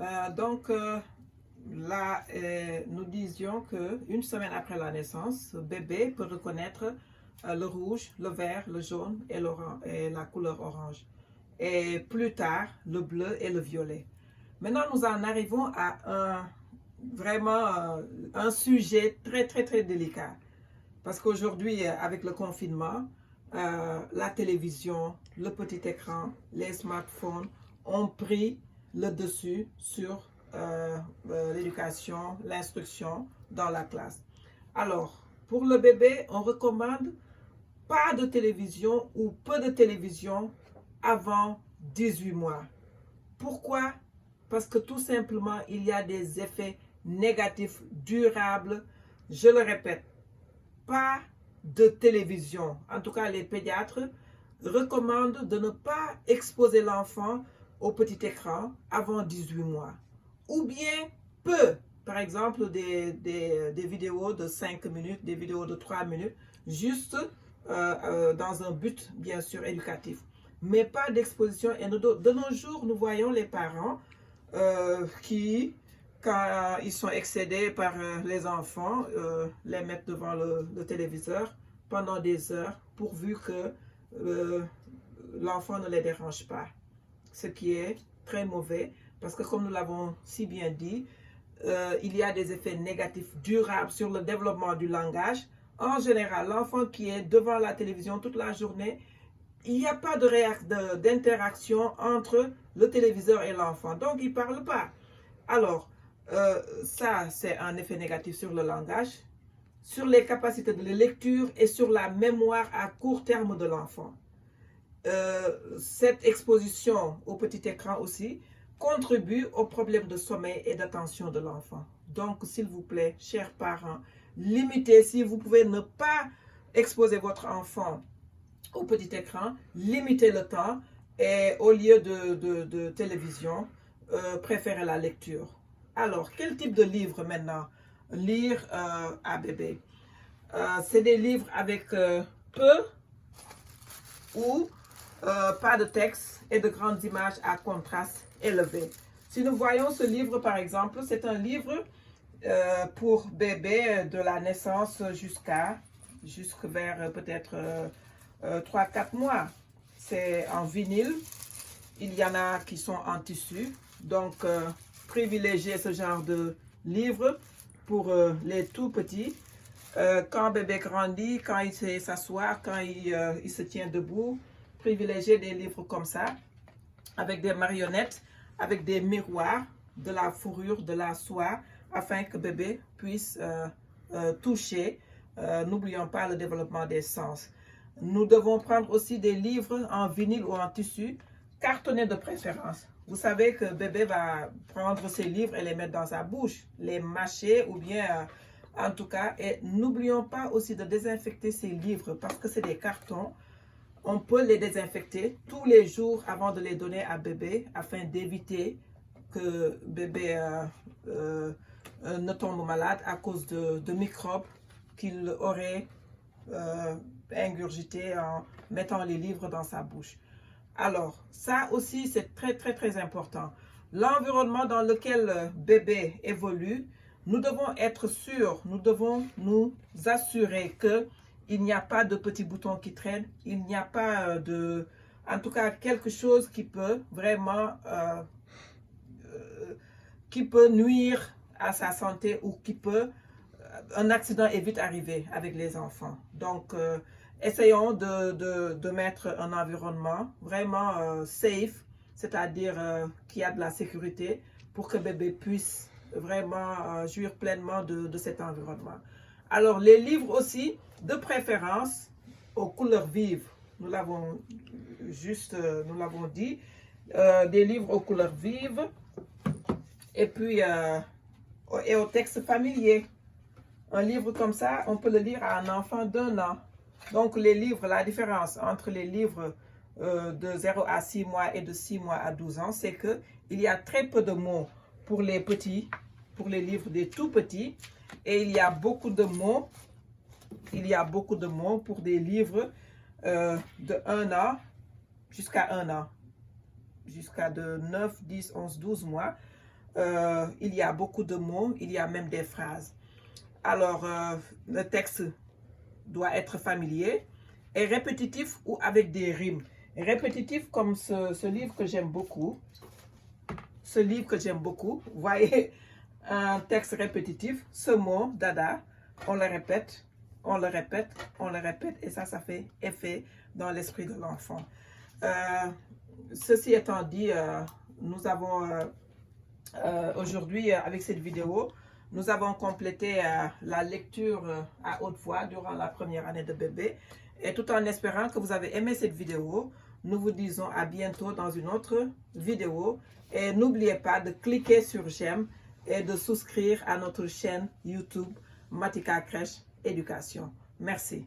Là, nous disions qu'une semaine après la naissance, le bébé peut reconnaître le rouge, le vert, le jaune et la couleur orange. Et plus tard, le bleu et le violet. Maintenant, nous en arrivons à un sujet très, très, très délicat. Parce qu'aujourd'hui, avec le confinement, la télévision, le petit écran, les smartphones ont pris le dessus sur l'éducation, l'instruction dans la classe. Alors, pour le bébé, on recommande pas de télévision ou peu de télévision avant 18 mois. Pourquoi? Parce que tout simplement, il y a des effets négatifs durables. Je le répète, pas de télévision. En tout cas, les pédiatres recommandent de ne pas exposer l'enfant au petit écran avant 18 mois. Ou bien peu, par exemple, des vidéos de 5 minutes, des vidéos de 3 minutes, juste dans un but, bien sûr, éducatif. Mais pas d'exposition. Et de nos jours, nous voyons les parents qui, quand ils sont excédés par les enfants, les mettent devant le téléviseur pendant des heures, pourvu que l'enfant ne les dérange pas. Ce qui est très mauvais, parce que comme nous l'avons si bien dit, il y a des effets négatifs durables sur le développement du langage. En général, l'enfant qui est devant la télévision toute la journée, il n'y a pas d'interaction entre le téléviseur et l'enfant. Donc, il ne parle pas. Alors, ça, c'est un effet négatif sur le langage, sur les capacités de lecture et sur la mémoire à court terme de l'enfant. Cette exposition au petit écran aussi contribue aux problèmes de sommeil et d'attention de l'enfant. Donc, s'il vous plaît, chers parents, limitez, si vous pouvez ne pas exposer votre enfant au petit écran, limitez le temps et au lieu de télévision, préférez la lecture. Alors, quel type de livre maintenant lire à bébé? C'est des livres avec peu ou pas de texte et de grandes images à contraste élevé. Si nous voyons ce livre, par exemple, c'est un livre pour bébé de la naissance jusque vers peut-être 3-4 mois. C'est en vinyle. Il y en a qui sont en tissu. Donc, privilégiez ce genre de livre pour les tout petits. Quand bébé grandit, quand il sait s'asseoir, quand il se tient debout, privilégiez des livres comme ça, avec des marionnettes, avec des miroirs, de la fourrure, de la soie, afin que bébé puisse toucher. N'oublions pas le développement des sens. Nous devons prendre aussi des livres en vinyle ou en tissu, cartonnés de préférence. Vous savez que bébé va prendre ces livres et les mettre dans sa bouche, les mâcher ou bien, en tout cas, et n'oublions pas aussi de désinfecter ces livres parce que c'est des cartons. On peut les désinfecter tous les jours avant de les donner à bébé afin d'éviter que bébé ne tombe malade à cause de microbes qu'il aurait ingurgité en mettant les livres dans sa bouche. Alors, ça aussi, c'est très, très, très important. L'environnement dans lequel bébé évolue, nous devons être sûrs, nous devons nous assurer qu'il n'y a pas de petits boutons qui traînent, il n'y a pas en tout cas, quelque chose qui peut vraiment, qui peut nuire à sa santé ou un accident est vite arrivé avec les enfants. Donc, essayons de mettre un environnement vraiment safe, c'est-à-dire qui a de la sécurité pour que bébé puisse vraiment jouir pleinement de cet environnement. Alors, les livres aussi, de préférence, aux couleurs vives. Nous l'avons dit, des livres aux couleurs vives et puis et au texte familier. Un livre comme ça, on peut le lire à un enfant d'1 an. Donc, les livres, la différence entre les livres de 0 à 6 mois et de 6 mois à 12 ans, c'est qu'il y a très peu de mots pour les petits, pour les livres des tout petits, et il y a beaucoup de mots, pour des livres de 1 an jusqu'à 1 an, jusqu'à de 9, 10, 11, 12 mois. il y a beaucoup de mots, il y a même des phrases. Alors, le texte doit être familier et répétitif ou avec des rimes. Répétitif comme ce livre que j'aime beaucoup. Ce livre que j'aime beaucoup. Vous voyez, un texte répétitif. Ce mot, dada, on le répète, on le répète, on le répète. Et ça fait effet dans l'esprit de l'enfant. Ceci étant dit, nous avons aujourd'hui, avec cette vidéo, nous avons complété la lecture à haute voix durant la première année de bébé. Et tout en espérant que vous avez aimé cette vidéo, nous vous disons à bientôt dans une autre vidéo. Et n'oubliez pas de cliquer sur j'aime et de souscrire à notre chaîne YouTube Matika Crèche Éducation. Merci.